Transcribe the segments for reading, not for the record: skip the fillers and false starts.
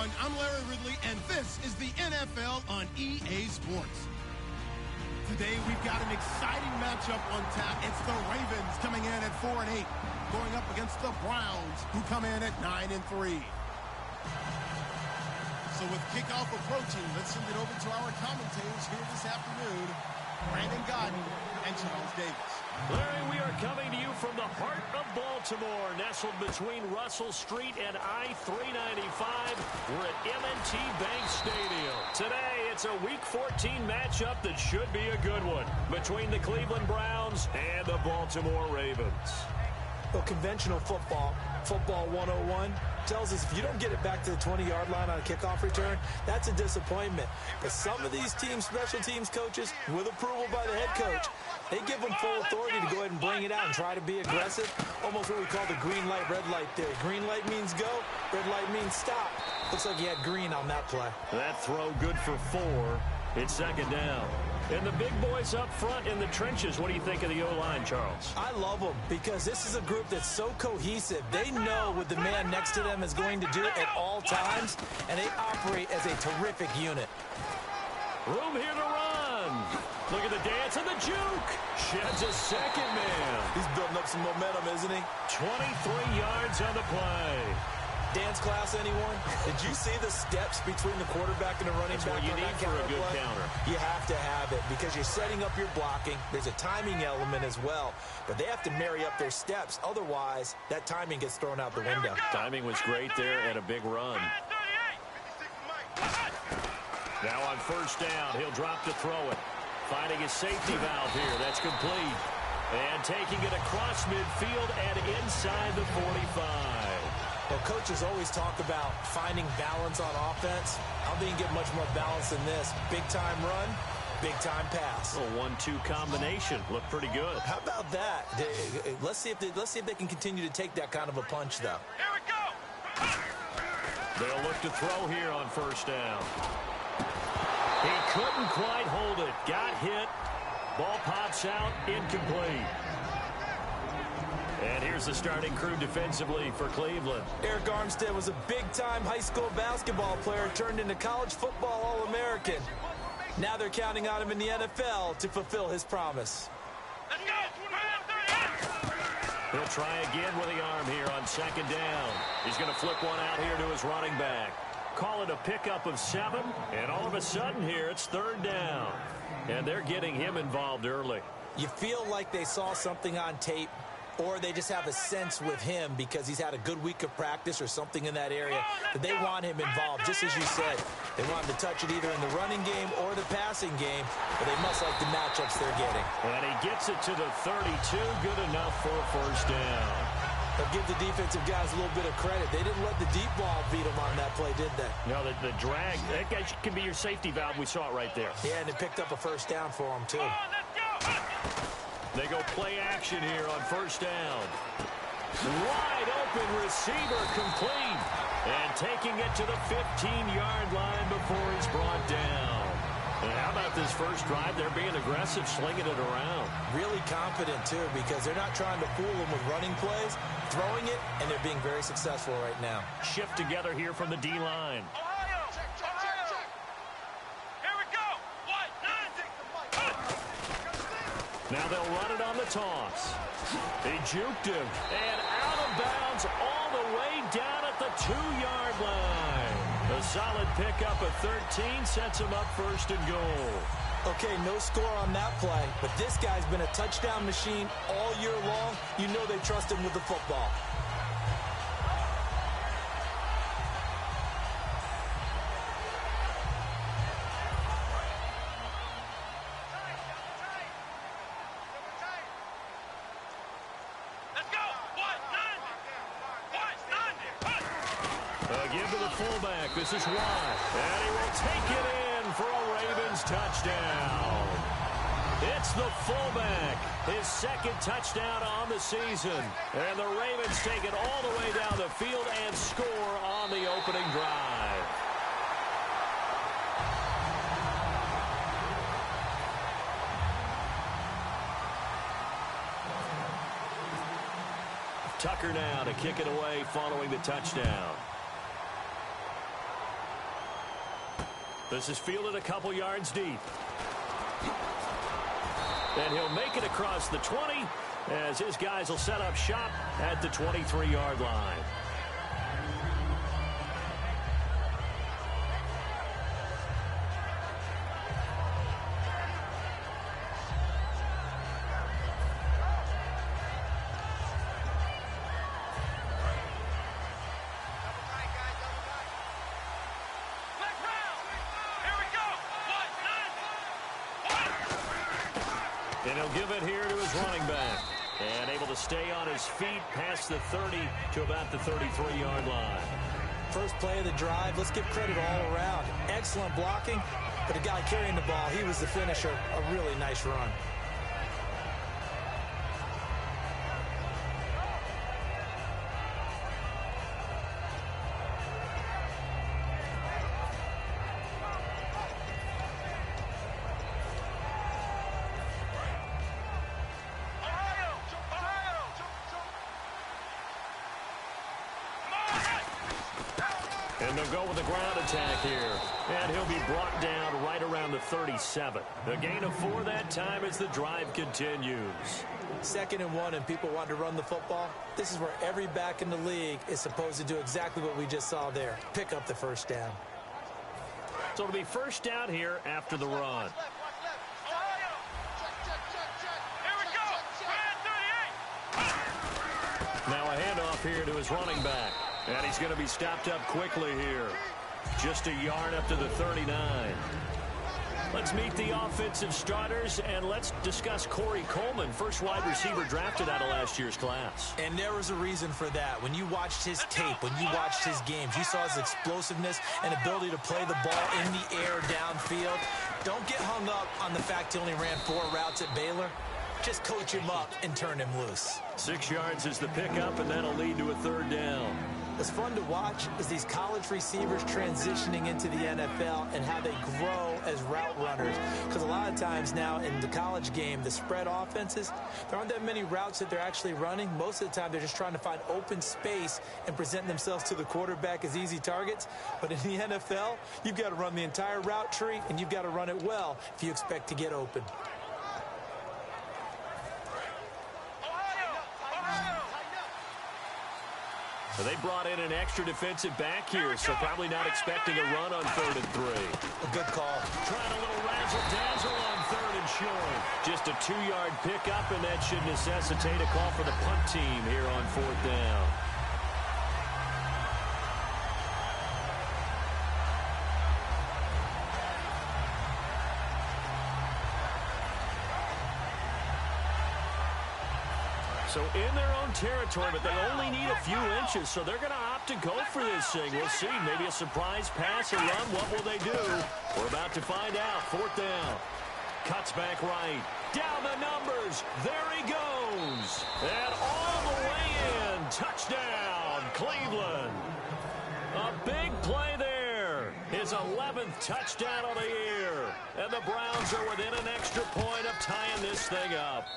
everyone. I'm Larry Ridley, and this is the NFL on EA Sports. Today, we've got an exciting matchup on tap. It's the Ravens coming in at 4-8, going up against the Browns, who come in at 9-3. So with kickoff approaching, let's send it over to our commentators here this afternoon, Brandon Godden and Charles Davis. Larry, we are coming to you from the heart of Baltimore, nestled between Russell Street and I-395. We're at M&T Bank Stadium. Today, it's a Week 14 matchup that should be a good one between the Cleveland Browns and the Baltimore Ravens. Well, conventional football 101, tells us if you don't get it back to the 20-yard line on a kickoff return, that's a disappointment. But some of these teams, special teams coaches, with approval by the head coach, they give them full authority to go ahead and bring it out and try to be aggressive. Almost what we call the green light, red light theory. Green light means go, red light means stop. Looks like you had green on that play. That throw good for 4. It's second down. And the big boys up front in the trenches, what do you think of the O-line, Charles? I love them because this is a group that's so cohesive. They know what the man next to them is going to do at all times, and they operate as a terrific unit. Room here to run. Look at the dance and the juke. Sheds a second man. He's building up some momentum, isn't he? 23 yards on the play. Dance class, anyone? Did you see the steps between the quarterback and the running back? That's what you need for a good counter. You have to have it because you're setting up your blocking. There's a timing element as well, but they have to marry up their steps. Otherwise, that timing gets thrown out the window. Timing was great there and a big run. Now on first down, he'll drop to throw it. Finding his safety valve here. That's complete. And taking it across midfield and inside the 45. Well, coaches always talk about finding balance on offense. How do you get much more balance than this? Big-time run, big-time pass. A 1-2 combination. Looked pretty good. How about that? Let's see if they can continue to take that kind of a punch, though. Here we go. They'll look to throw here on first down. He couldn't quite hold it. Got hit. Ball pops out. Incomplete. And here's the starting crew defensively for Cleveland. Eric Armstead was a big-time high school basketball player turned into college football All-American. Now they're counting on him in the NFL to fulfill his promise. Let's go. He'll try again with the arm here on second down. He's going to flip one out here to his running back. Call it a pickup of 7, and all of a sudden here it's third down. And they're getting him involved early. You feel like they saw something on tape, or they just have a sense with him because he's had a good week of practice or something in that area that they want him involved, just as you said. They want him to touch it either in the running game or the passing game, but they must like the matchups they're getting. And he gets it to the 32, good enough for a first down. They'll give the defensive guys a little bit of credit. They didn't let the deep ball beat them on that play, did they? No, the drag, that guy can be your safety valve. We saw it right there. Yeah, and it picked up a first down for them, too. They go play action here on first down. Wide open receiver complete. And taking it to the 15-yard line before he's brought down. And how about this first drive? They're being aggressive, slinging it around. Really confident, too, because they're not trying to fool them with running plays, throwing it, and they're being very successful right now. Shift together here from the D-line. Now they'll run it on the toss. He juked him. And out of bounds all the way down at the 2-yard line. A solid pickup of 13 sets him up first and goal. Okay, no score on that play, but this guy's been a touchdown machine all year long. You know they trust him with the football. Give to the fullback. This is Watt. And he will take it in for a Ravens touchdown. It's the fullback. His second touchdown on the season. And the Ravens take it all the way down the field and score on the opening drive. Tucker now to kick it away following the touchdown. This is fielded a couple yards deep. And he'll make it across the 20 as his guys will set up shop at the 23-yard line. And he'll give it here to his running back. And able to stay on his feet past the 30 to about the 33-yard line. First play of the drive, let's give credit all around. Excellent blocking, but the guy carrying the ball, he was the finisher. A really nice run. And they'll go with the ground attack here. And he'll be brought down right around the 37. A gain of 4 that time as the drive continues. 2nd and 1, and people want to run the football. This is where every back in the league is supposed to do exactly what we just saw there. Pick up the first down. So it'll be first down here after the run. Now a handoff here to his running back. And he's going to be stopped up quickly here. Just a yard up to the 39. Let's meet the offensive starters, and let's discuss Corey Coleman, first wide receiver drafted out of last year's class. And there was a reason for that. When you watched his tape, when you watched his games, you saw his explosiveness and ability to play the ball in the air downfield. Don't get hung up on the fact he only ran 4 routes at Baylor. Just coach him up and turn him loose. 6 yards is the pickup, and that'll lead to a 3rd down. What's fun to watch is these college receivers transitioning into the NFL and how they grow as route runners. Because a lot of times now in the college game, the spread offenses, there aren't that many routes that they're actually running. Most of the time, they're just trying to find open space and present themselves to the quarterback as easy targets. But in the NFL, you've got to run the entire route tree, and you've got to run it well if you expect to get open. So they brought in an extra defensive back here, so probably not expecting a run on 3rd and 3. A good call. Trying a little razzle-dazzle on 3rd and short. Just a 2-yard pickup, and that should necessitate a call for the punt team here on 4th down. So in their own territory, but they only need a few inches, so they're going to opt to go for this thing. We'll see. Maybe a surprise pass or run. What will they do? We're about to find out. 4th down. Cuts back right. Down the numbers. There he goes. And all the way in. Touchdown, Cleveland. A big play there. His 11th touchdown of the year. And the Browns are within an extra point of tying this thing up.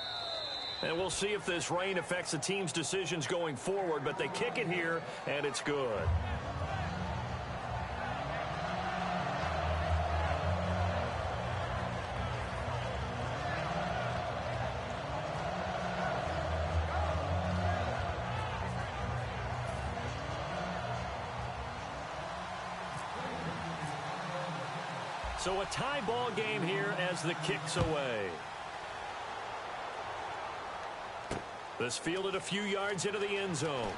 And we'll see if this rain affects the team's decisions going forward, but they kick it here, and it's good. So a tie ball game here as the kick's away. This fielded a few yards into the end zone.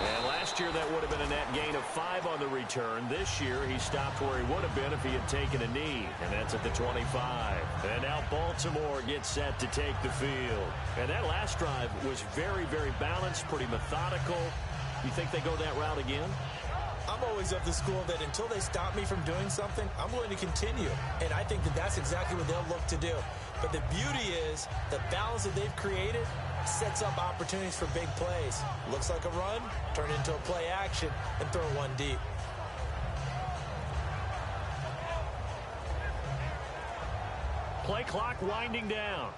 And last year that would have been a net gain of 5 on the return. This year he stopped where he would have been if he had taken a knee. And that's at the 25. And now Baltimore gets set to take the field. And that last drive was very, very balanced, pretty methodical. You think they go that route again? I'm always of the school that until they stop me from doing something, I'm going to continue. And I think that that's exactly what they'll look to do. But the beauty is the balance that they've created sets up opportunities for big plays. Looks like a run, turn into a play action, and throw one deep. Play clock winding down.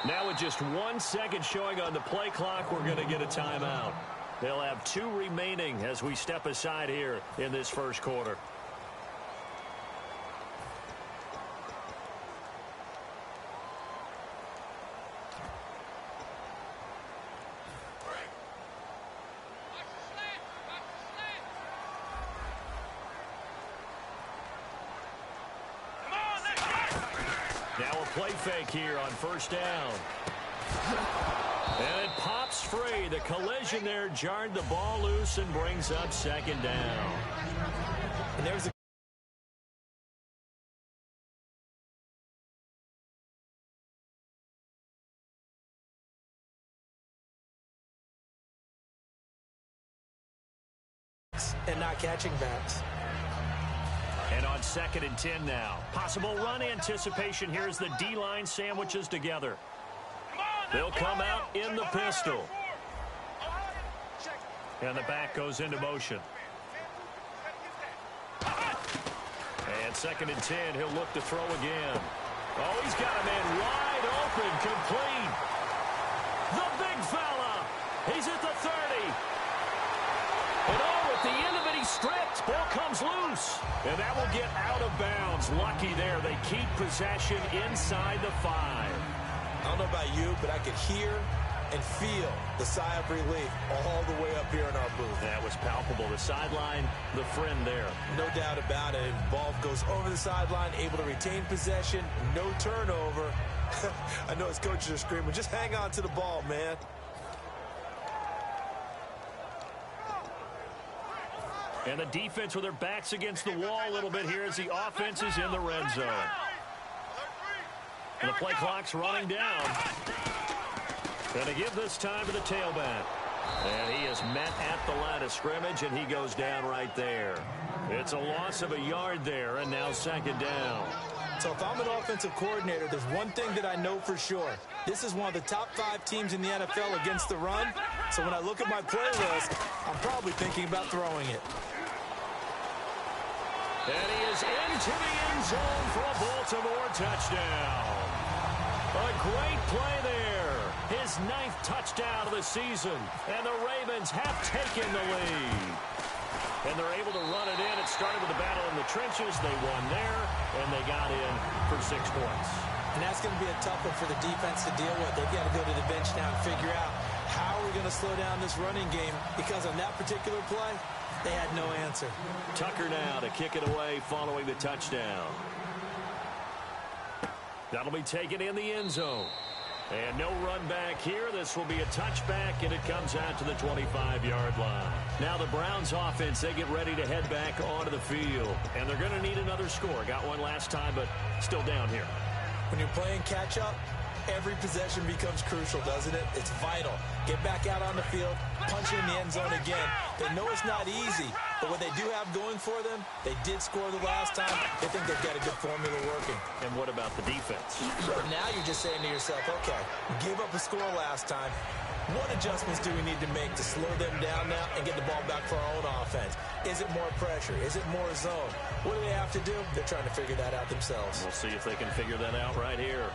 Now with just 1 second showing on the play clock, we're going to get a timeout. They'll have 2 remaining as we step aside here in this first quarter. Now a play fake here on first down. And it pops free. The collision there jarred the ball loose and brings up second down. And there's a and not catching backs. And on 2nd and 10 now. Possible run anticipation here as the D-line sandwiches together. They'll come out in the pistol. And the back goes into motion. And 2nd and 10, he'll look to throw again. Oh, he's got a man wide open, complete. The big fella. He's at the 30. And oh, at the end of it, he's stripped. Ball comes loose. And that will get out of bounds. Lucky there. They keep possession inside the 5. I don't know about you, but I could hear and feel the sigh of relief all the way up here in our booth. That was palpable. The sideline, the friend there. No doubt about it. Ball goes over the sideline, able to retain possession, no turnover. I know his coaches are screaming, just hang on to the ball, man. And the defense with their backs against the wall a little bit here as the offense is in the red zone. And the play clock's running down. Going to give this time to the tailback. And he is met at the line of scrimmage, and he goes down right there. It's a loss of a yard there, and now 2nd down. So if I'm an offensive coordinator, there's one thing that I know for sure. This is one of the top 5 teams in the NFL against the run. So when I look at my playlist, I'm probably thinking about throwing it. And he is into the end zone for a Baltimore touchdown. A great play there. His 9th touchdown of the season. And the Ravens have taken the lead. And they're able to run it in. It started with a battle in the trenches. They won there, and they got in for 6 points. And that's going to be a tough one for the defense to deal with. They've got to go to the bench now and figure out how are we going to slow down this running game, because on that particular play, they had no answer. Tucker now to kick it away following the touchdown. That'll be taken in the end zone. And no run back here. This will be a touchback, and it comes out to the 25-yard line. Now the Browns offense, they get ready to head back onto the field. And they're going to need another score. Got one last time, but still down here. When you're playing catch-up, every possession becomes crucial, doesn't it? It's vital. Get back out on the field, punch in the end zone again. They know it's not easy, but what they do have going for them, they did score the last time. They think they've got a good formula working. And what about the defense? But now you're just saying to yourself, okay, we gave up a score last time. What adjustments do we need to make to slow them down now and get the ball back for our own offense? Is it more pressure? Is it more zone? What do they have to do? They're trying to figure that out themselves. We'll see if they can figure that out right here.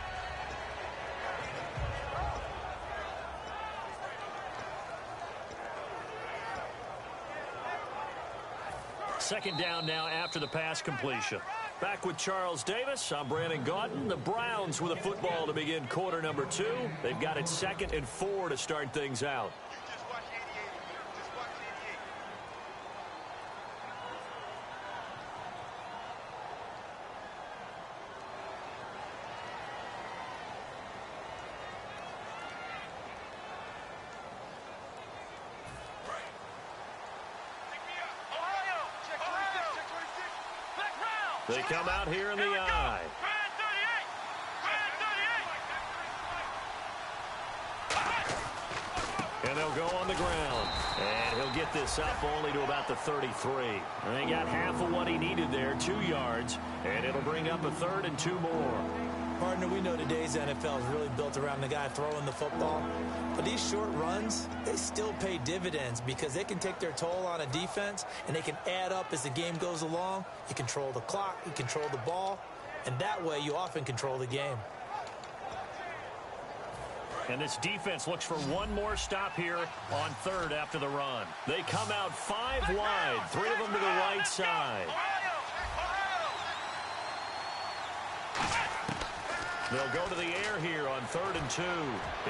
Second down now after the pass completion. Back with Charles Davis. I'm Brandon Gaudin. The Browns with a football to begin quarter number 2. They've got it 2nd and 4 to start things out. They come out here in the eye. And they'll go on the ground. And he'll get this up only to about the 33. And they got half of what he needed there, 2 yards. And it'll bring up a 3rd and 2 more. Partner, we know today's NFL is really built around the guy throwing the football. But these short runs, they still pay dividends because they can take their toll on a defense and they can add up as the game goes along. You control the clock, you control the ball, and that way you often control the game. And this defense looks for one more stop here on third after the run. They come out 5 wide, 3 of them to the right side. They'll go to the air here on 3rd and 2.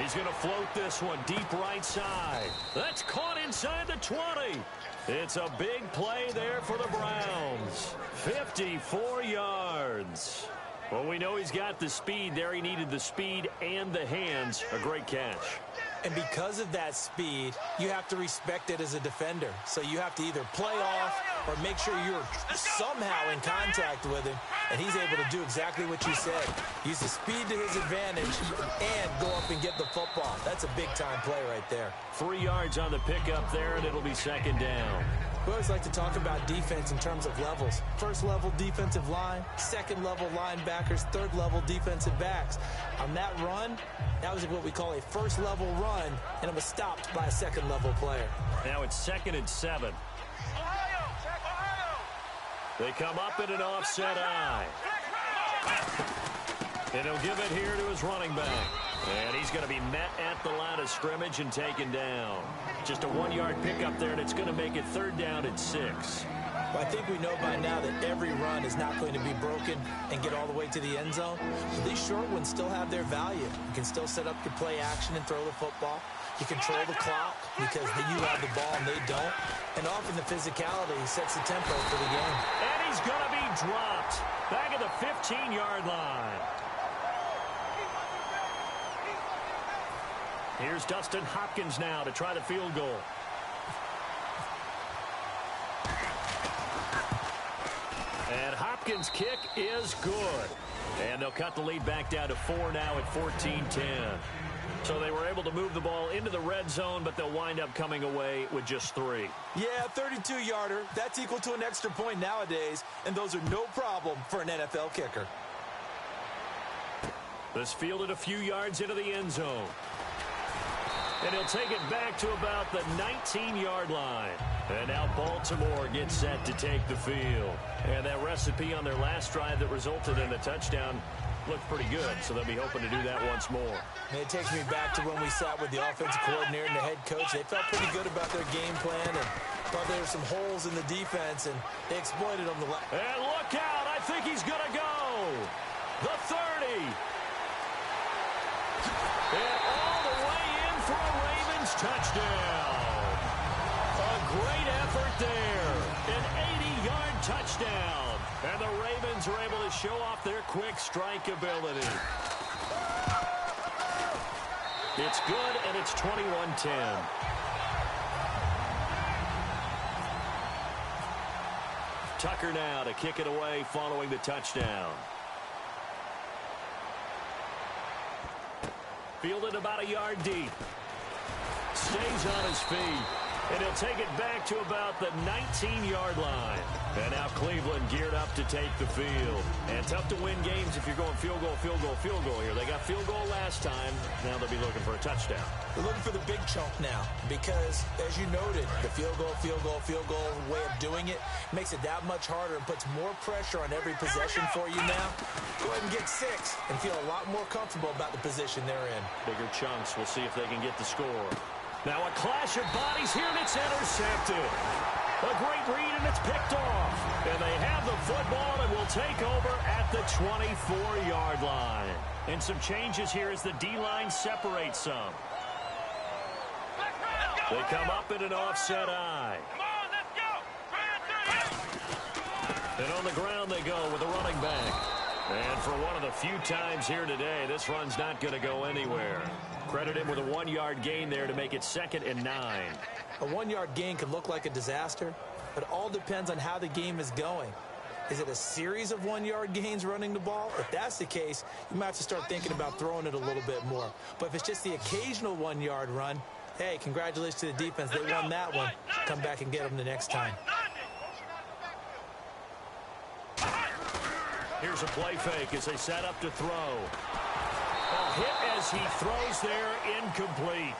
He's going to float this one deep right side. That's caught inside the 20. It's a big play there for the Browns. 54 yards. Well, we know he's got the speed there. He needed the speed and the hands. A great catch. And because of that speed, you have to respect it as a defender. So you have to either play off or make sure you're somehow in contact with him, and he's able to do exactly what you said. Use the speed to his advantage and go up and get the football. That's a big-time play right there. 3 yards on the pickup there, and it'll be 2nd down. We always like to talk about defense in terms of levels. 1st level defensive line, 2nd level linebackers, 3rd level defensive backs. On that run, that was what we call a 1st level run, and it was stopped by a 2nd level player. Now it's 2nd and 7. They come up in an offset eye. And he'll give it here to his running back. And he's going to be met at the line of scrimmage and taken down. Just a 1-yard pickup there, and it's going to make it 3rd down and 6. Well, I think we know by now that every run is not going to be broken and get all the way to the end zone. But these short ones still have their value. You can still set up your play action and throw the football. You control the clock because you have the ball and they don't. And often the physicality sets the tempo for the game. And he's going to be dropped back at the 15-yard line. Here's Dustin Hopkins now to try the field goal. And Hopkins' kick is good. And they'll cut the lead back down to 4 now at 14-10. So they were able to move the ball into the red zone, but they'll wind up coming away with just 3. Yeah, 32-yarder. That's equal to an extra point nowadays, and those are no problem for an NFL kicker. This fielded a few yards into the end zone. And he'll take it back to about the 19-yard line. And now Baltimore gets set to take the field. And that recipe on their last drive that resulted in a touchdown looked pretty good, so they'll be hoping to do that once more. And it takes me back to when we sat with the offensive coordinator and the head coach. They felt pretty good about their game plan and thought there were some holes in the defense, and they exploited them. And look out! I think he's going to go! The 30! And all the way in for a Ravens touchdown! A great effort there! An 80-yard touchdown! And the Ravens are able to show off their quick strike ability. It's good, and it's 21-10. Tucker now to kick it away following the touchdown. Fielded about a yard deep. Stays on his feet. And he'll take it back to about the 19-yard line. And now Cleveland geared up to take the field. And tough to win games if you're going field goal, field goal, field goal here. They got field goal last time. Now they'll be looking for a touchdown. They're looking for the big chunk now because, as you noted, the field goal way of doing it makes it that much harder and puts more pressure on every possession for you now. Go ahead and get 6 and feel a lot more comfortable about the position they're in. Bigger chunks. We'll see if they can get the score. Now a clash of bodies here, and it's intercepted. A great read, and it's picked off. And they have the football and will take over at the 24-yard line. And some changes here as the D-line separates some. They come up in an offset eye. Come on, let's go. And on the ground they go with the running back. And for one of the few times here today, this run's not going to go anywhere. Credit him with a 1-yard gain there to make it 2nd and 9. A 1-yard gain could look like a disaster, but it all depends on how the game is going. Is it a series of 1-yard gains running the ball? If that's the case, you might have to start thinking about throwing it a little bit more. But if it's just the occasional 1-yard run, hey, congratulations to the defense. They won that one. Come back and get them the next time. Here's a play fake as they set up to throw. A hit as he throws there, incomplete.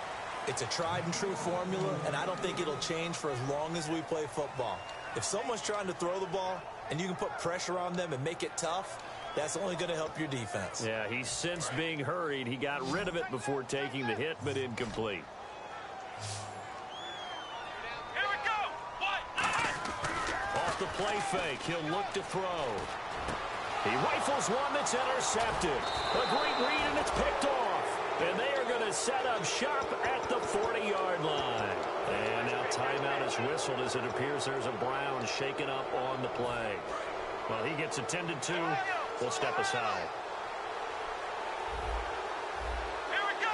It's a tried and true formula, and I don't think it'll change for as long as we play football. If someone's trying to throw the ball and you can put pressure on them and make it tough, That's only going to help your defense. Yeah, he sensed being hurried. He got rid of it before taking the hit, but incomplete. Here we go. Off the play fake, he'll look to throw. He rifles one that's intercepted. A great read, and it's picked off. And they are going to set up shop at the 40-yard line. And now timeout is whistled as it appears there's a Brown shaken up on the play. Well, he gets attended to. We'll step aside. Here we go.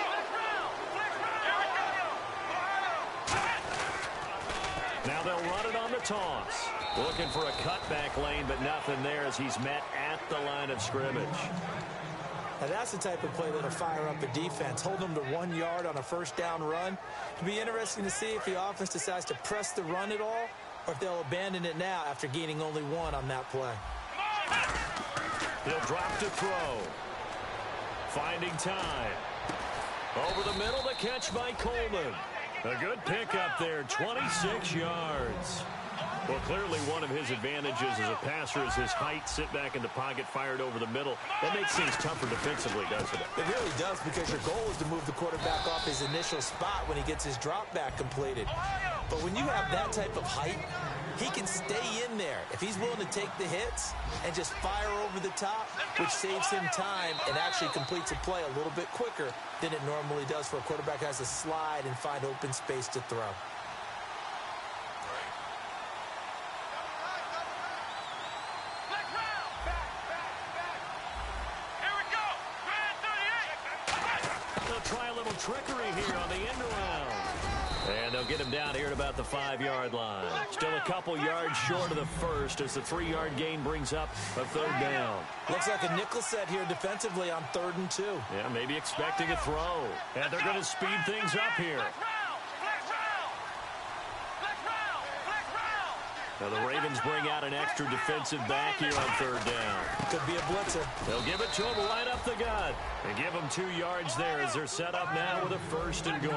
Now they'll run it on the toss. Looking for a cutback lane, but nothing there as he's met at the line of scrimmage. Now that's the type of play that'll fire up a defense. Hold them to 1 yard on a first down run. It'll be interesting to see if the offense decides to press the run at all, or if they'll abandon it now after gaining only 1 on that play. He'll drop to throw. Finding time. Over the middle, the catch by Coleman. A good pickup there, 26 yards. Well, clearly one of his advantages as a passer is his height. Sit back in the pocket, fired over the middle. That makes things tougher defensively, doesn't it? It really does, because your goal is to move the quarterback off his initial spot when he gets his drop back completed. But when you have that type of height, he can stay in there if he's willing to take the hits and just fire over the top, which saves him time and actually completes a play a little bit quicker than it normally does for a quarterback who has to slide and find open space to throw. Trickery here on the end around. And they'll get him down here at about the 5-yard line. Still a couple yards short of the first as the 3-yard gain brings up a third down. Looks like a nickel set here defensively on 3rd and 2. Yeah, maybe expecting a throw. And they're going to speed things up here. Now the Ravens bring out an extra defensive back here on 3rd down. Could be a blitzer. They'll give it to him right up the gut. And give him 2 yards there as they're set up now with a 1st and goal.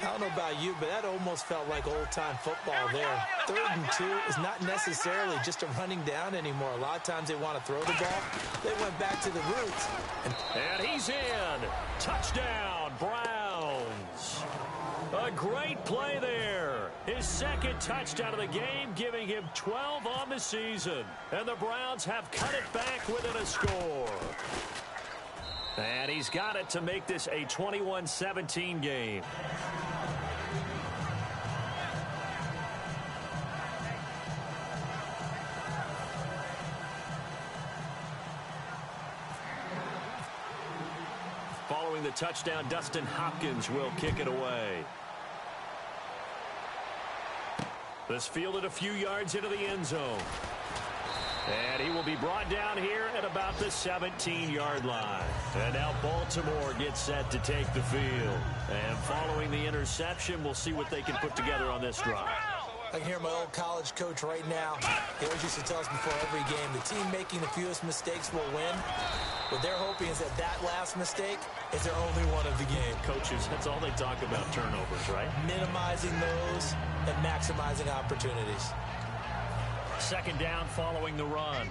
I don't know about you, but that almost felt like old-time football there. 3rd and 2 is not necessarily just a running down anymore. A lot of times they want to throw the ball. They went back to the roots. And he's in. Touchdown, Browns. A great play there. His 2nd touchdown of the game, giving him 12 on the season. And the Browns have cut it back within a score. And he's got it to make this a 21-17 game. Following the touchdown, Dustin Hopkins will kick it away. This fielded a few yards into the end zone. And he will be brought down here at about the 17-yard line. And now Baltimore gets set to take the field. And following the interception, we'll see what they can put together on this drive. I can hear my old college coach right now. He always used to tell us before every game, the team making the fewest mistakes will win. What they're hoping is that that last mistake is their only one of the game. Coaches, that's all they talk about, turnovers, right? Minimizing those and maximizing opportunities. 2nd down following the run.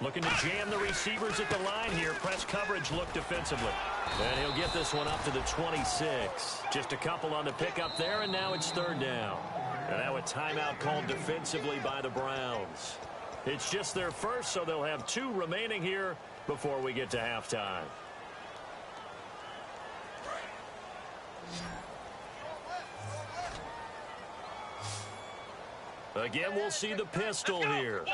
Looking to jam the receivers at the line here. Press coverage look defensively. And he'll get this one up to the 26. Just a couple on the pickup there, and now it's 3rd down. And now a timeout called defensively by the Browns. It's just their first, so they'll have 2 remaining here before we get to halftime. Again, we'll see the pistol here.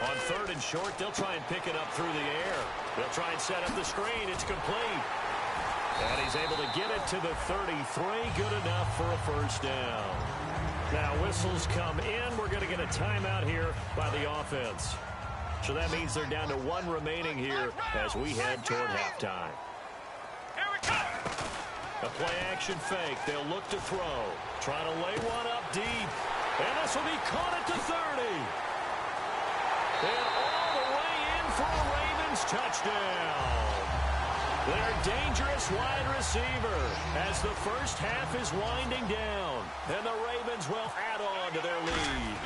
On 3rd and short, they'll try and pick it up through the air. They'll try and set up the screen. It's complete. And he's able to get it to the 33. Good enough for a 1st down. Now whistles come in. We're going to get a timeout here by the offense. So that means they're down to 1 remaining here as we head toward halftime. Here we go. A play-action fake. They'll look to throw. Trying to lay one up deep. And this will be caught at the 30. touchdown. Their dangerous wide receiver as the first half is winding down. And the Ravens will add on to their lead.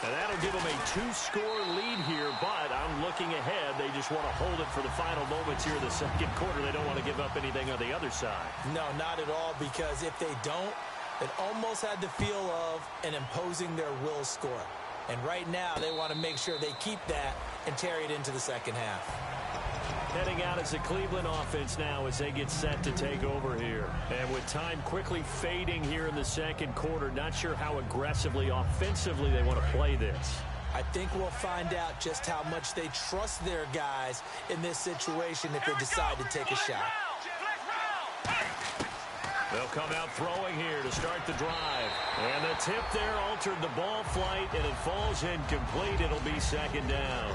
And that'll give them a 2-score lead here, but I'm looking ahead. They just want to hold it for the final moments here in the second quarter. They don't want to give up anything on the other side. No, not at all, because if they don't, it almost had the feel of an imposing their will score. And right now, they want to make sure they keep that and carry it into the second half. Heading out as a Cleveland offense now as they get set to take over here. And with time quickly fading here in the second quarter, not sure how aggressively, offensively they want to play this. I think we'll find out just how much they trust their guys in this situation if they decide to take a shot. They'll come out throwing here to start the drive. And the tip there altered the ball flight, and it falls incomplete. It'll be second down.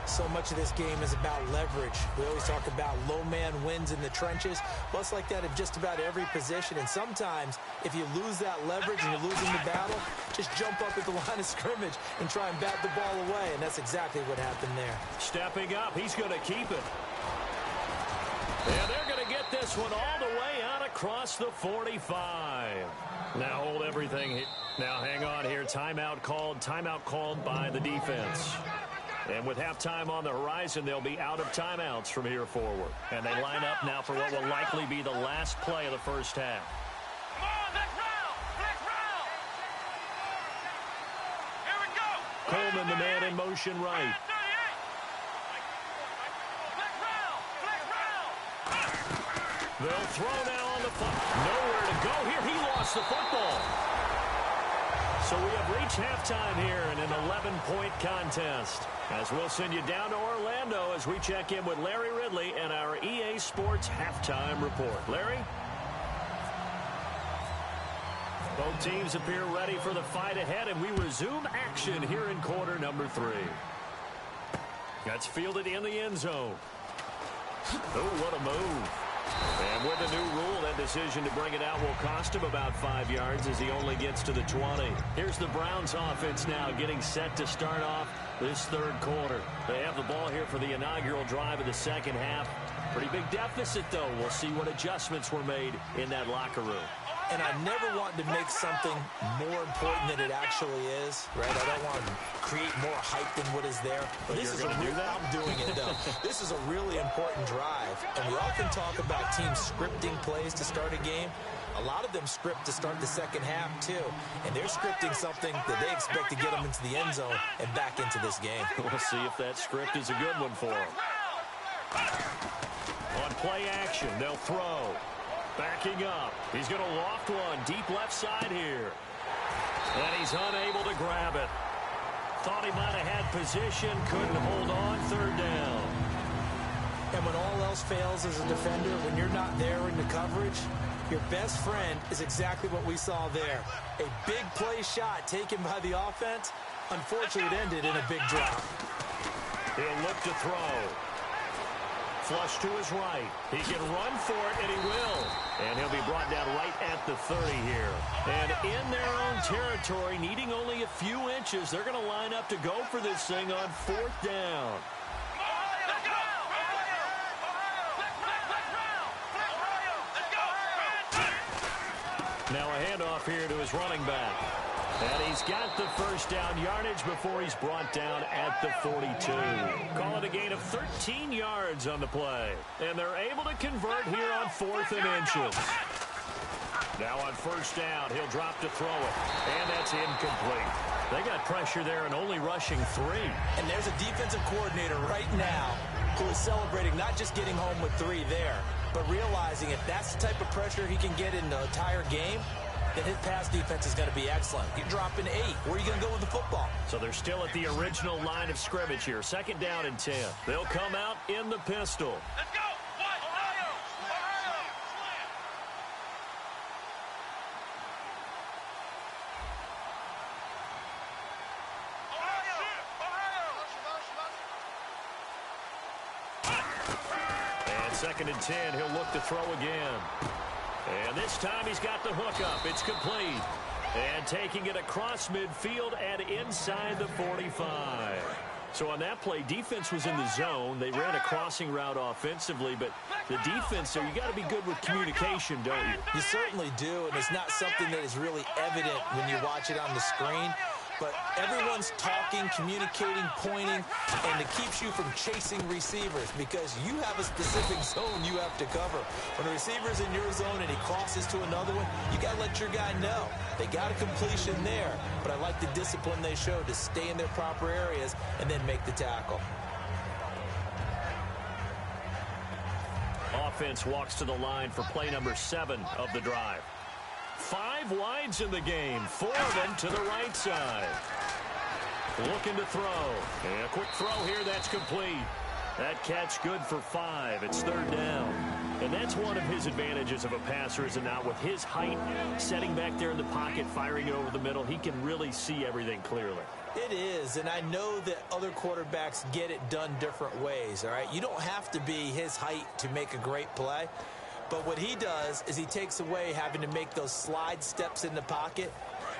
So much of this game is about leverage. We always talk about low man wins in the trenches. Well, it's like that in just about every position. And sometimes, if you lose that leverage and you're losing the battle, just jump up at the line of scrimmage and try and bat the ball away. And that's exactly what happened there. Stepping up, he's going to keep it. And they're going to get this one all the way out across the 45. Now hold everything. Now hang on here. Timeout called by the defense. And with halftime on the horizon, they'll be out of timeouts from here forward. And they line up now for what will likely be the last play of the first half. Come on, next round! Here we go! Coleman, the man in motion right. They'll throw now on the nowhere to go here. He lost the football. So we have reached halftime here in an 11-point contest. As we'll send you down to Orlando as we check in with Larry Ridley and our EA Sports halftime report. Larry? Both teams appear ready for the fight ahead, and we resume action here in quarter number 3. That's fielded in the end zone. Oh, what a move. And with the new rule, that decision to bring it out will cost him about 5 yards as he only gets to the 20. Here's the Browns offense now getting set to start off this third quarter. They have the ball here for the inaugural drive of the second half. Pretty big deficit, though. We'll see what adjustments were made in that locker room. And I never want to make something more important than it actually is, right? I don't want to create more hype than what is there. But this is a real, I'm doing it, though. This is a really important drive. And we often talk about teams scripting plays to start a game. A lot of them script to start the second half, too. And they're scripting something that they expect to get them into the end zone and back into this game. We'll see if that script is a good one for them. On play action, they'll throw. Backing up. He's going to loft one deep left side here. And he's unable to grab it. Thought he might have had position. Couldn't hold on. Third down. And when all else fails as a defender, when you're not there in the coverage, your best friend is exactly what we saw there. A big play shot taken by the offense. Unfortunately, it ended in a big drop. He'll look to throw. Flush to his right. He can run for it, and he will. And he'll be brought down right at the 30 here. And in their own territory, needing only a few inches, they're going to line up to go for this thing on fourth down. Now a handoff here to his running back. And he's got the first down yardage before he's brought down at the 42. Call it a gain of 13 yards on the play. And they're able to convert here on 4th and inches. Now on first down, he'll drop to throw it. And that's incomplete. They got pressure there and only rushing 3. And there's a defensive coordinator right now who is celebrating not just getting home with 3 there, but realizing if that's the type of pressure he can get in the entire game, then his pass defense is going to be excellent. You're dropping 8. Where are you going to go with the football? So they're still at the original line of scrimmage here. Second down and 10. They'll come out in the pistol. Let's go! Ohio! And second and 10, he'll look to throw again. And this time he's got the hookup. It's complete. And taking it across midfield and inside the 45. So on that play, defense was in the zone. They ran a crossing route offensively, but the defense there, you got to be good with communication, don't you? You certainly do, and it's not something that is really evident when you watch it on the screen. But everyone's talking, communicating, pointing, and it keeps you from chasing receivers because you have a specific zone you have to cover. When a receiver's in your zone and he crosses to another one, you got to let your guy know. They got a completion there, but I like the discipline they showed to stay in their proper areas and then make the tackle. Offense walks to the line for play number 7 of the drive. 5 wides in the game, 4 of them to the right side. Looking to throw. And a quick throw here, that's complete. That catch good for 5. It's 3rd down. And that's one of his advantages of a passer, is now with his height, setting back there in the pocket, firing it over the middle, he can really see everything clearly. It is, and I know that other quarterbacks get it done different ways, all right? You don't have to be his height to make a great play. But what he does is he takes away having to make those slide steps in the pocket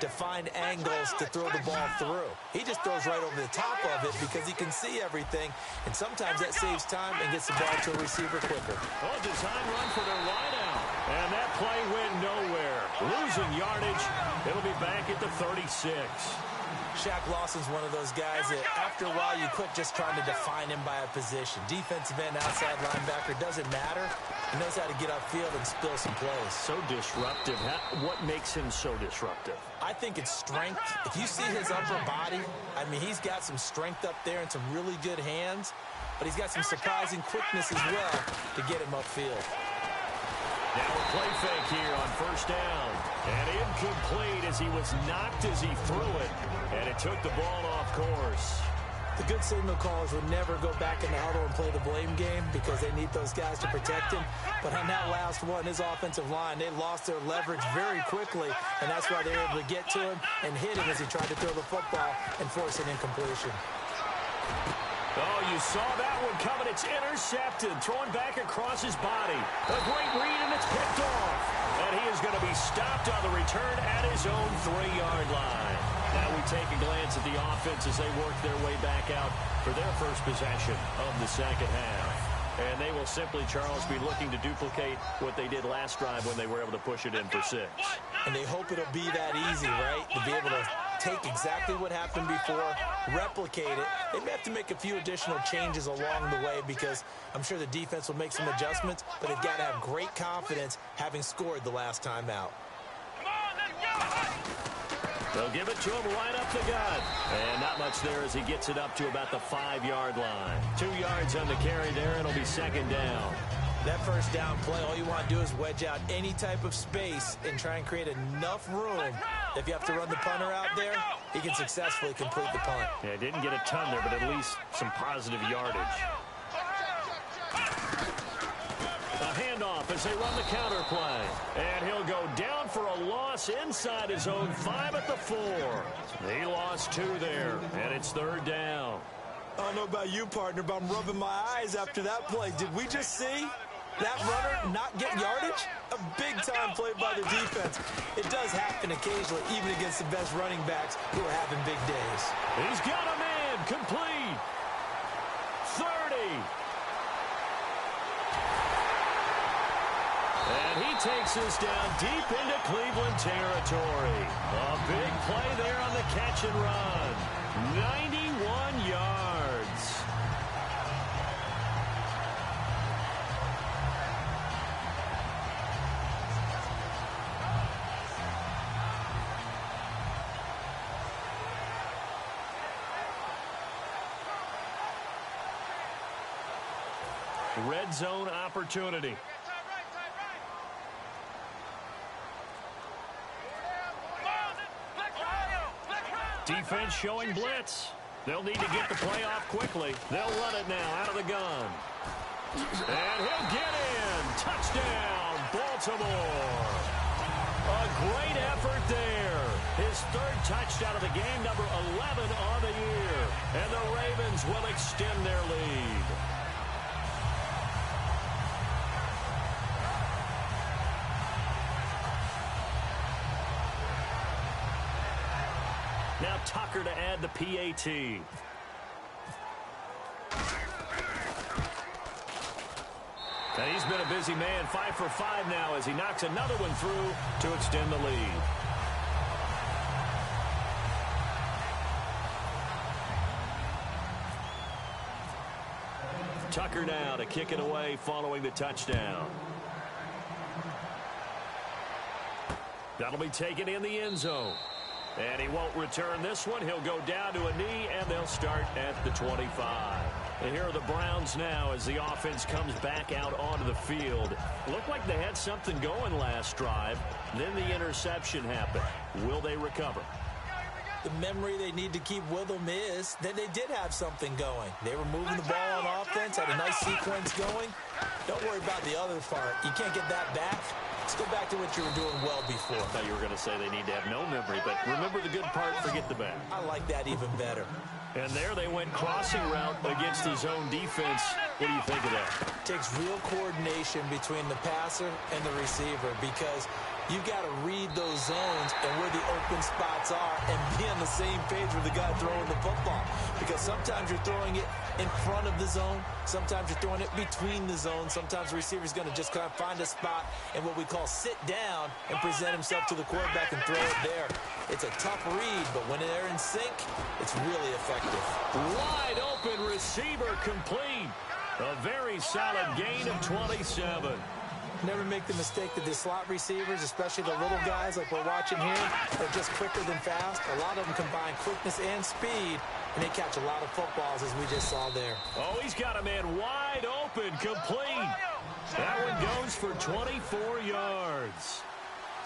to find angles to throw the ball through. He just throws right over the top of it because he can see everything, and sometimes that saves time and gets the ball to a receiver quicker. Oh, design run for their wideout. And that play went nowhere. Losing yardage. It'll be back at the 36. Shaq Lawson's one of those guys that after a while you quit just trying to define him by a position. Defensive end, outside linebacker, doesn't matter. He knows how to get upfield and spill some plays. So disruptive. What makes him so disruptive? I think it's strength. If you see his upper body, I mean, he's got some strength up there and some really good hands, but he's got some surprising quickness as well to get him upfield. Now a play fake here on 1st down. And incomplete as he was knocked as he threw it. And it took the ball off course. The good signal callers would never go back in the huddle and play the blame game because they need those guys to protect him. But on that last one, his offensive line, they lost their leverage very quickly, and that's why they were able to get to him and hit him as he tried to throw the football and force an incompletion. Oh, you saw that one coming. It's intercepted. Thrown back across his body. A great read, and it's picked off. And he is going to be stopped on the return at his own 3-yard line. Now we take a glance at the offense as they work their way back out for their first possession of the second half. And they will simply, Charles, be looking to duplicate what they did last drive when they were able to push it in for 6. And they hope it'll be that easy, right? To be able to take exactly what happened before, replicate it. They may have to make a few additional changes along the way because I'm sure the defense will make some adjustments, but they've got to have great confidence having scored the last time out. Come on, let's go! They'll give it to him right up the gut. And not much there as he gets it up to about the 5-yard line. 2 yards on the carry there, and it'll be 2nd down. That first down play, all you want to do is wedge out any type of space and try and create enough room. If you have to run the punter out there, he can successfully complete the punt. Yeah, didn't get a ton there, but at least some positive yardage. A handoff as they run the counter play. And he'll go down for a loss inside his own 5 at the 4. He lost 2 there, and it's 3rd down. I don't know about you, partner, but I'm rubbing my eyes after that play. Did we just see that runner not get yardage? A big-time play by the defense. It does happen occasionally, even against the best running backs who are having big days. He's got a man, complete. 30. And he takes us down deep into Cleveland territory. A big play there on the catch and run. 91 yards. Red zone opportunity. Defense showing blitz. They'll need to get the play off quickly. They'll run it now out of the gun. And he'll get in. Touchdown, Baltimore. A great effort there. His 3rd touchdown of the game, number 11 on the year. And the Ravens will extend their lead. Now Tucker to add the PAT. And he's been a busy man, 5 for 5 now as he knocks another one through to extend the lead. Tucker now to kick it away following the touchdown. That'll be taken in the end zone. And he won't return this one. He'll go down to a knee, and they'll start at the 25. And here are the Browns now as the offense comes back out onto the field. Looked like they had something going last drive. Then the interception happened. Will they recover? The memory they need to keep with them is that they did have something going. They were moving the ball on offense, had a nice sequence going. Don't worry about the other part. You can't get that back. Let's go back to what you were doing well before. I thought you were going to say they need to have no memory, but remember the good part, forget the bad. I like that even better. And there they went crossing route against the zone defense. What do you think of that? It takes real coordination between the passer and the receiver because you've got to read those zones and where the open spots are and be on the same page with the guy throwing the football. Because sometimes you're throwing it in front of the zone. Sometimes you're throwing it between the zones. Sometimes the receiver's going to just kind of find a spot and what we call sit down and present himself to the quarterback and throw it there. It's a tough read, but when they're in sync, it's really effective. Wide open receiver complete. A very solid gain of 27. Never make the mistake that the slot receivers, especially the little guys like we're watching here, are just quicker than fast. A lot of them combine quickness and speed, and they catch a lot of footballs, as we just saw there. Oh, he's got a man wide open, complete. That one goes for 24 yards.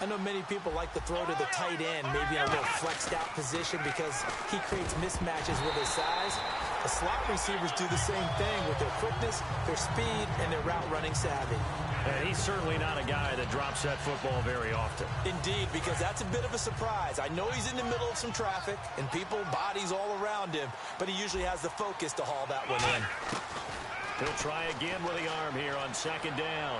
I know many people like to throw to the tight end, maybe in a little flexed out position because he creates mismatches with his size. The slot receivers do the same thing with their quickness, their speed, and their route running savvy. And he's certainly not a guy that drops that football very often. Indeed, because that's a bit of a surprise. I know he's in the middle of some traffic and people, bodies all around him, but he usually has the focus to haul that one in. He'll try again with the arm here on second down.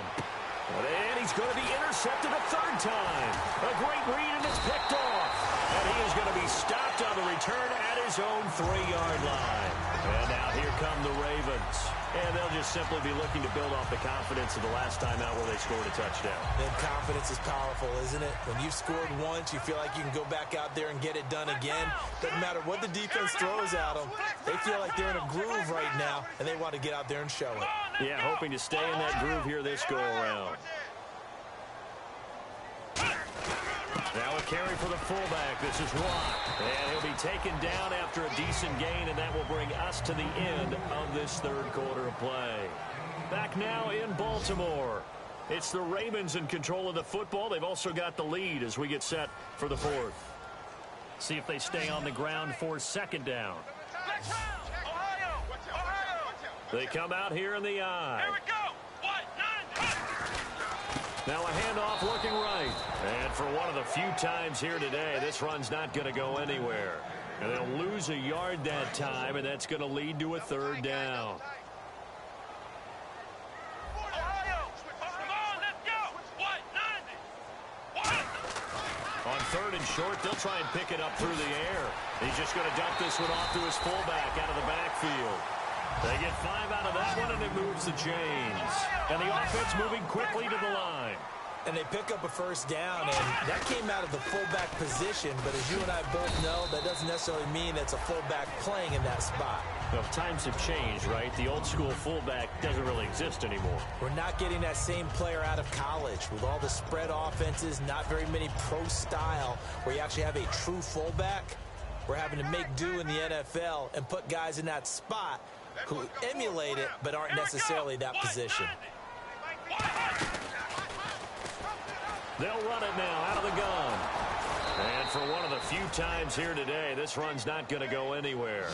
And he's going to be intercepted a third time. A great read, and it's picked off. And he is going to be stopped on the return at his own 3-yard line. And now here come the Ravens. And they'll just simply be looking to build off the confidence of the last time out where they scored a touchdown. Then confidence is powerful, isn't it? When you've scored once, you feel like you can go back out there and get it done again. Doesn't matter what the defense throws at them. They feel like they're in a groove right now, and they want to get out there and show it. Yeah, hoping to stay in that groove here this go-around. Now a carry for the fullback. This is Watt. And he'll be taken down after a decent gain, and that will bring us to the end of this third quarter of play. Back now in Baltimore. It's the Ravens in control of the football. They've also got the lead as we get set for the fourth. See if they stay on the ground for second down. They come out here in the eye. Here we go. What? Now a handoff looking right. And for one of the few times here today, this run's not going to go anywhere. And they'll lose a yard that time, and that's going to lead to a third down. On third and short, they'll try and pick it up through the air. He's just going to dump this one off to his fullback out of the backfield. They get 5 out of that one, and it moves the chains. And the offense moving quickly to the line. And they pick up a first down, and that came out of the fullback position. But as you and I both know, that doesn't necessarily mean it's a fullback playing in that spot. Well, times have changed, right? The old-school fullback doesn't really exist anymore. We're not getting that same player out of college. With all the spread offenses, not very many pro style, where you actually have a true fullback. We're having to make do in the NFL and put guys in that spot who emulate it but aren't necessarily that position. They'll run it now out of the gun. And for one of the few times here today, this run's not going to go anywhere.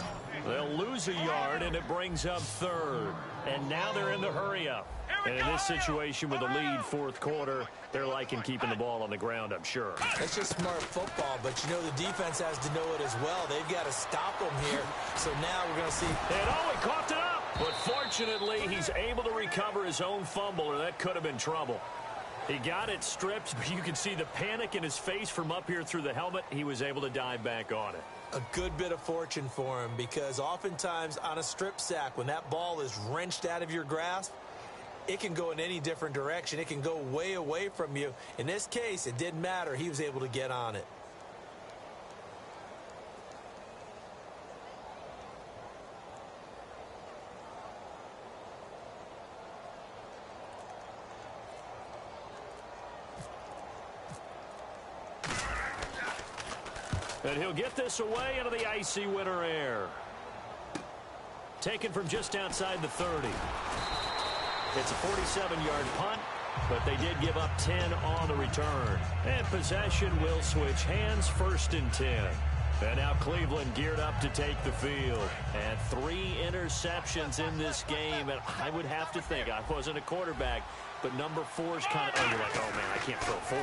They'll lose a yard, and it brings up third. And now they're in the hurry-up. And in this situation with the lead fourth quarter, they're liking keeping the ball on the ground, I'm sure. That's just smart football, but you know the defense has to know it as well. They've got to stop them here. So now we're going to see. And oh, he coughed it up. But fortunately, he's able to recover his own fumble, or that could have been trouble. He got it stripped, but you can see the panic in his face from up here through the helmet. He was able to dive back on it. A good bit of fortune for him, because oftentimes on a strip sack, when that ball is wrenched out of your grasp, it can go in any different direction. It can go way away from you. In this case, it didn't matter. He was able to get on it. And he'll get this away into the icy winter air. Taken from just outside the 30. It's a 47-yard punt, but they did give up 10 on the return. And possession will switch hands, 1st and 10. And now Cleveland geared up to take the field. And 3 interceptions in this game. And I would have to think, I wasn't a quarterback, but number 4 is kind of, you're like, oh, man, I can't throw 4.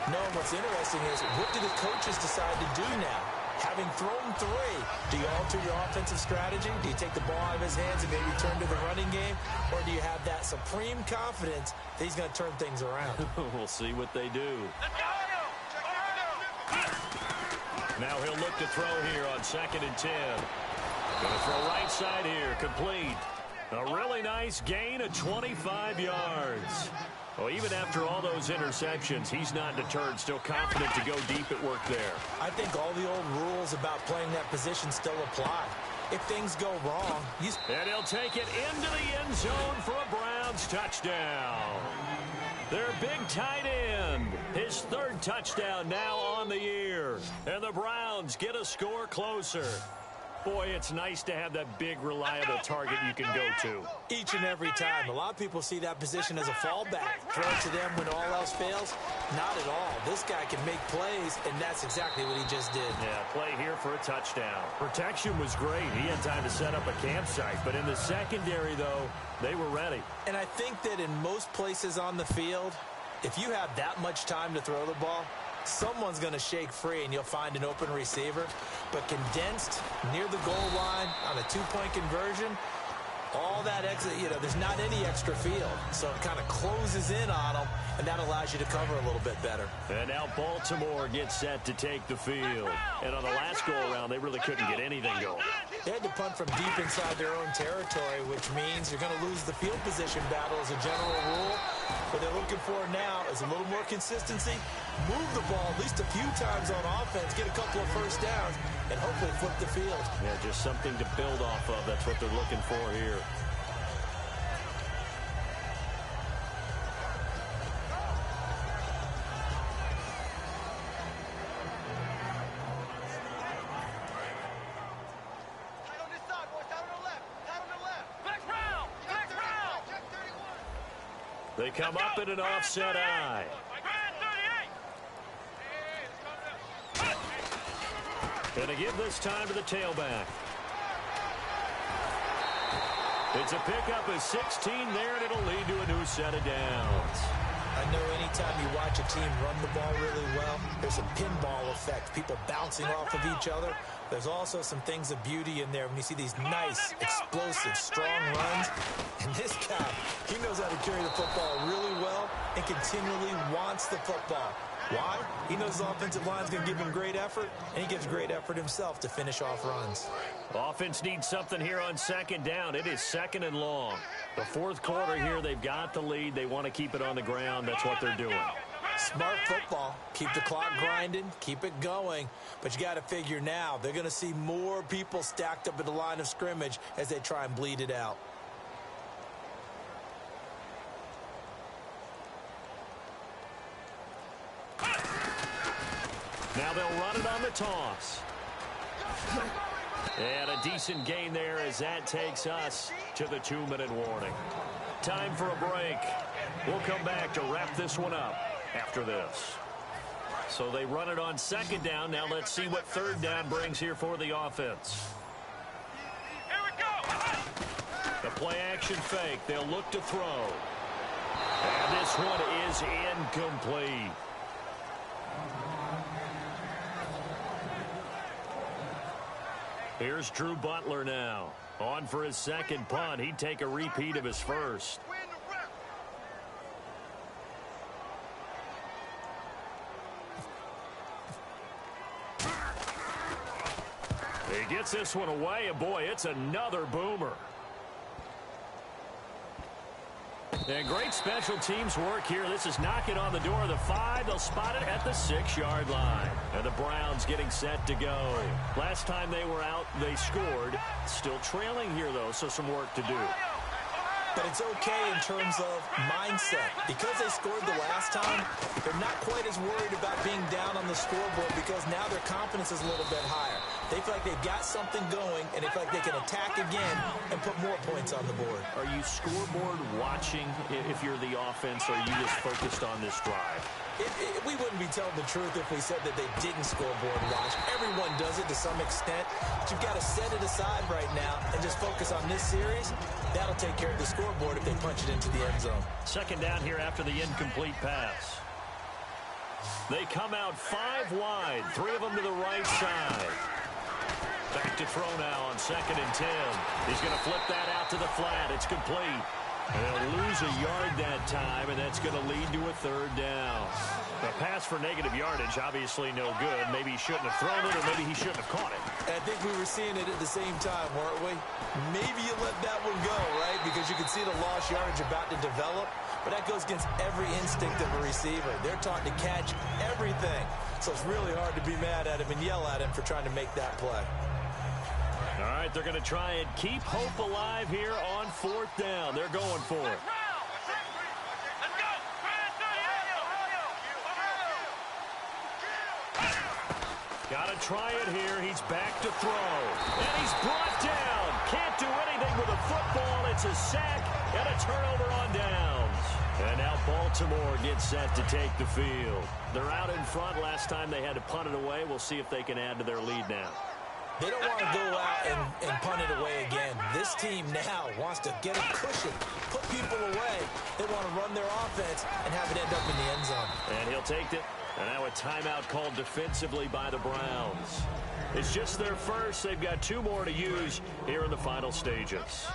No, what's interesting is, what do the coaches decide to do now? Having thrown 3, do you alter your offensive strategy? Do you take the ball out of his hands and maybe turn to the running game? Or do you have that supreme confidence that he's going to turn things around? We'll see what they do. Now he'll look to throw here on 2nd and 10. Going to throw right side here, complete. A really nice gain of 25 yards. Well, even after all those interceptions, he's not deterred, still confident to go deep at work there. I think all the old rules about playing that position still apply. If things go wrong, and he'll take it into the end zone for a Browns touchdown. Their big tight end, his 3rd touchdown now on the year. And the Browns get a score closer. Boy, it's nice to have that big, reliable target you can go to. Each and every time. A lot of people see that position as a fallback. Throw it to them when all else fails. Not at all. This guy can make plays, and that's exactly what he just did. Yeah, play here for a touchdown. Protection was great. He had time to set up a campsite. But in the secondary, though, they were ready. And I think that in most places on the field, if you have that much time to throw the ball, someone's going to shake free and you'll find an open receiver. But condensed near the goal line on a 2-point conversion, all that extra, there's not any extra field. So it kind of closes in on them, and that allows you to cover a little bit better. And now Baltimore gets set to take the field. And on the last go-around, they really couldn't get anything going. They had to punt from deep inside their own territory, which means you're going to lose the field position battle as a general rule. What they're looking for now is a little more consistency, move the ball at least a few times on offense, get a couple of first downs, and hopefully flip the field. Yeah, just something to build off of. That's what they're looking for here. They come up in an offset eye. And to give this time to the tailback. It's a pickup of 16 there, and it'll lead to a new set of downs. I know anytime you watch a team run the ball really well, there's a pinball effect, people bouncing off of each other. There's also some things of beauty in there when you see these nice, explosive, strong runs. And this guy, he knows how to carry the football really well and continually wants the football. Why? He knows the offensive line's going to give him great effort, and he gives great effort himself to finish off runs. Offense needs something here on 2nd down. It is 2nd and long. The 4th quarter here, they've got the lead. They want to keep it on the ground. That's what they're doing. Smart football. Keep the clock grinding. Keep it going. But you got to figure now, they're going to see more people stacked up at the line of scrimmage as they try and bleed it out. Now they'll run it on the toss. And a decent gain there as that takes us to the 2-minute warning. Time for a break. We'll come back to wrap this one up after this. So they run it on 2nd down. Now let's see what 3rd down brings here for the offense. Here we go. The play action fake. They'll look to throw. And this one is incomplete. Here's Drew Butler now. On for his 2nd punt. He'd take a repeat of his 1st. He gets this one away, and boy, it's another boomer. And great special teams work here. This is knocking on the door of the 5. They'll spot it at the 6-yard line. And the Browns getting set to go. Last time they were out, they scored. Still trailing here, though, so some work to do. But it's okay in terms of mindset. Because they scored the last time, they're not quite as worried about being down on the scoreboard because now their confidence is a little bit higher. They feel like they've got something going, and they feel like they can attack again and put more points on the board. Are you scoreboard watching if you're the offense, or are you just focused on this drive? We wouldn't be telling the truth if we said that they didn't scoreboard watch. Everyone does it to some extent. But you've got to set it aside right now and just focus on this series. That'll take care of the scoreboard if they punch it into the end zone. Second down here after the incomplete pass. They come out 5 wide, 3 of them to the right side. Back to throw now on 2nd and 10. He's going to flip that out to the flat. It's complete. And they'll lose a yard that time, and that's going to lead to a 3rd down. A pass for negative yardage, obviously no good. Maybe he shouldn't have thrown it, or maybe he shouldn't have caught it. I think we were seeing it at the same time, weren't we? Maybe you let that one go, right? Because you can see the lost yardage about to develop. But that goes against every instinct of a receiver. They're taught to catch everything. So it's really hard to be mad at him and yell at him for trying to make that play. All right, they're going to try and keep hope alive here on 4th down. They're going for it. Got to try it here. He's back to throw. And he's brought down. Can't do anything with a football. It's a sack and a turnover on downs. And now Baltimore gets set to take the field. They're out in front. Last time they had to punt it away. We'll see if they can add to their lead now. They don't want to go out and punt it away again. This team now wants to get a cushion, put people away. They want to run their offense and have it end up in the end zone. And he'll take it. And now a timeout called defensively by the Browns. It's just their first. They've got 2 more to use here in the final stages.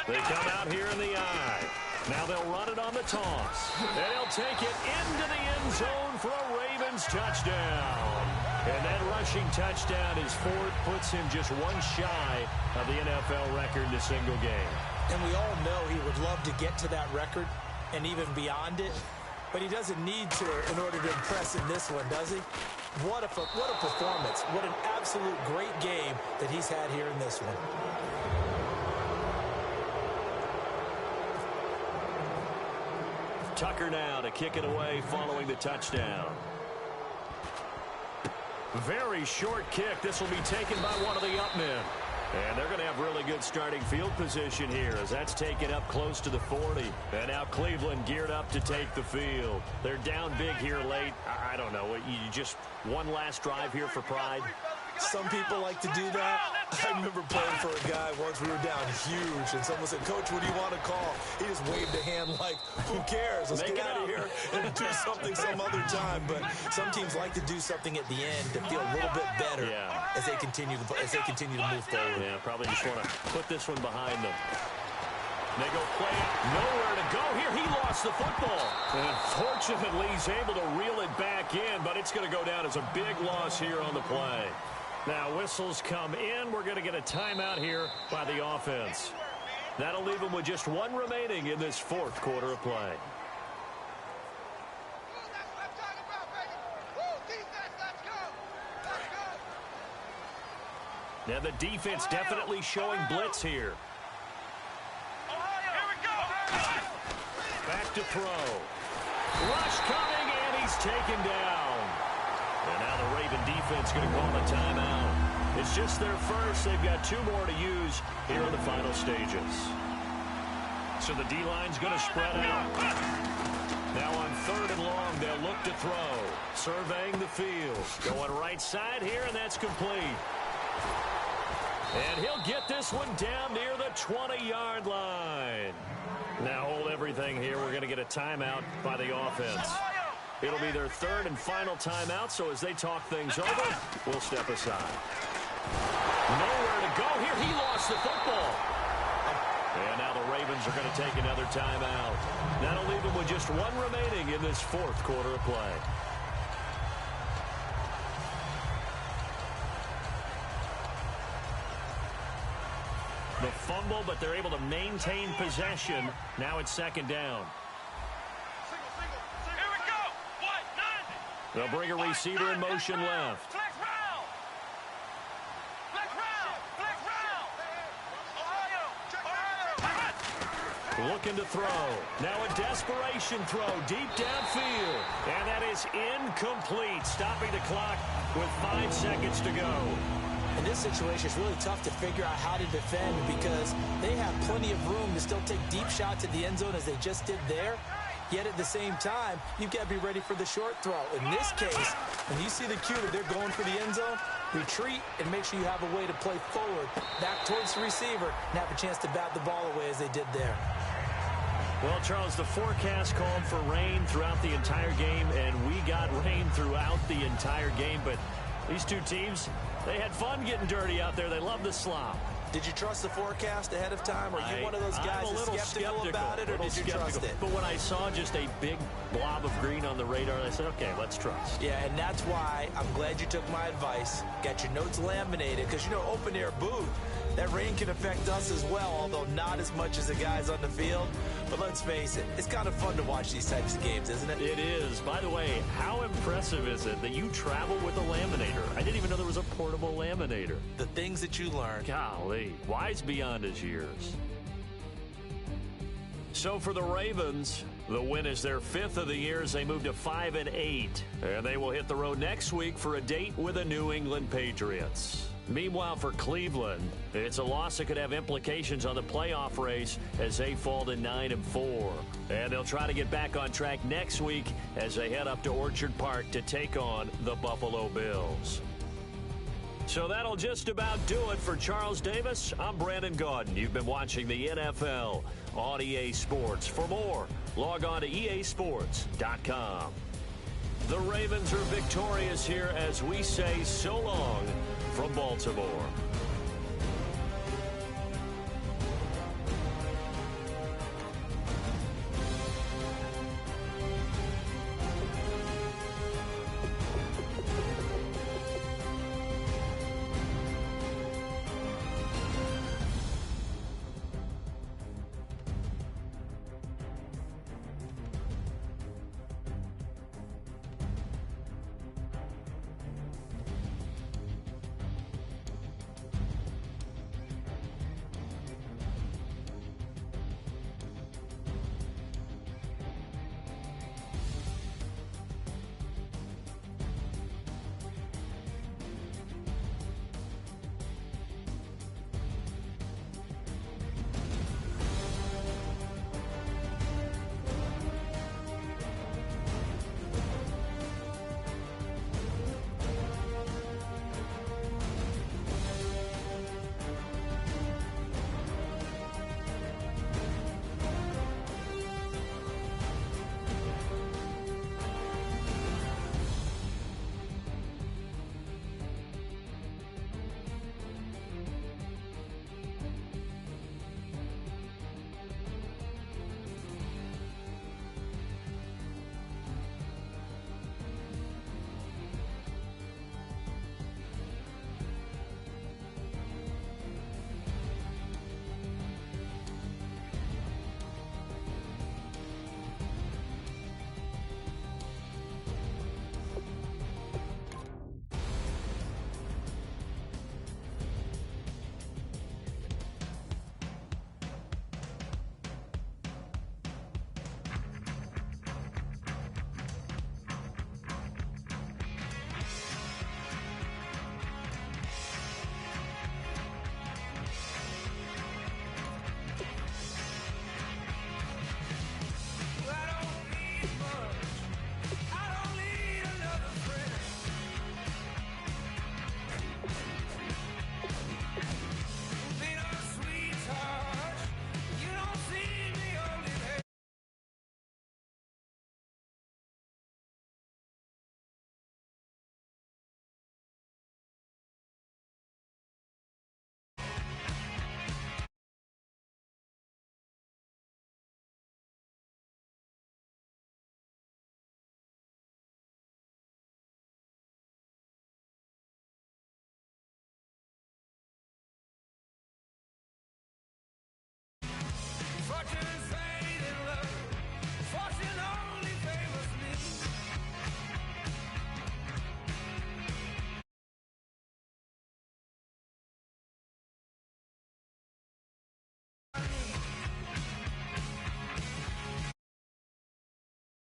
They come out here in the eye. Now they'll run it on the toss. And he'll take it into the end zone for a Ravens touchdown. And that rushing touchdown is 4th, puts him just 1 shy of the NFL record in a single game. And we all know he would love to get to that record and even beyond it. But he doesn't need to in order to impress in this one, does he? What a performance. What an absolute great game that he's had here in this one. Tucker now to kick it away following the touchdown. Very short kick. This will be taken by one of the up men. And they're going to have really good starting field position here as that's taken up close to the 40. And now Cleveland geared up to take the field. They're down big here late. I don't know. You just one last drive here for pride. Some people like to do that. I remember playing for a guy once. We were down huge, and someone said, "Coach, what do you want to call?" He just waved a hand like, "Who cares? Let's get out of here and do something some other time." But some teams like to do something at the end to feel a little bit better as they continue to move forward. Yeah, probably just want to put this one behind them. They go play it. Nowhere to go here. He lost the football. And fortunately, he's able to reel it back in, but it's going to go down as a big loss here on the play. Now, whistles come in. We're going to get a timeout here by the offense. That'll leave them with just 1 remaining in this 4th quarter of play. Now, the defense definitely showing blitz here. Back to throw. Rush coming, and he's taken down. And now the Raven defense going to call a timeout. It's just their first. They've got 2 more to use here in the final stages. So the D-line's going to spread out. Now on 3rd and long, they'll look to throw. Surveying the field. Going right side here, and that's complete. And he'll get this one down near the 20-yard line. Now hold everything here. We're going to get a timeout by the offense. It'll be their 3rd and final timeout, so as they talk things over, we'll step aside. Nowhere to go here. He lost the football. And now the Ravens are going to take another timeout. That'll leave them with just 1 remaining in this 4th quarter of play. The fumble, but they're able to maintain possession. Now it's second down. Here we go. 190. They'll bring a receiver in motion left. Flex round. Flex round. Flex round. Ohio. Looking to throw. Now a desperation throw deep downfield. And that is incomplete, stopping the clock with 5 seconds to go. In this situation, it's really tough to figure out how to defend because they have plenty of room to still take deep shots at the end zone as they just did there. Yet at the same time, you've got to be ready for the short throw. In this case, when you see the cue that they're going for the end zone, retreat and make sure you have a way to play forward, back towards the receiver, and have a chance to bat the ball away as they did there. Well, Charles, the forecast called for rain throughout the entire game, and we got rain throughout the entire game. But these two teams, they had fun getting dirty out there. They love the slop. Did you trust the forecast ahead of time? Or are you one of those guys that's skeptical about it, or did you trust it? But when I saw just a big blob of green on the radar, I said, okay, let's trust. Yeah, and that's why I'm glad you took my advice. Got your notes laminated, because, you know, open-air booth, that rain can affect us as well, although not as much as the guys on the field. But let's face it, it's kind of fun to watch these types of games, isn't it? It is. By the way, how impressive is it that you travel with a laminator? I didn't even know there was a portable laminator. The things that you learn. Golly, wise beyond his years. So for the Ravens, the win is their 5th of the year as they move to 5-8. And they will hit the road next week for a date with the New England Patriots. Meanwhile, for Cleveland, it's a loss that could have implications on the playoff race as they fall to 9-4. And they'll try to get back on track next week as they head up to Orchard Park to take on the Buffalo Bills. So that'll just about do it for Charles Davis. I'm Brandon Gaudin. You've been watching the NFL on EA Sports. For more, log on to easports.com. The Ravens are victorious here as we say so long from Baltimore.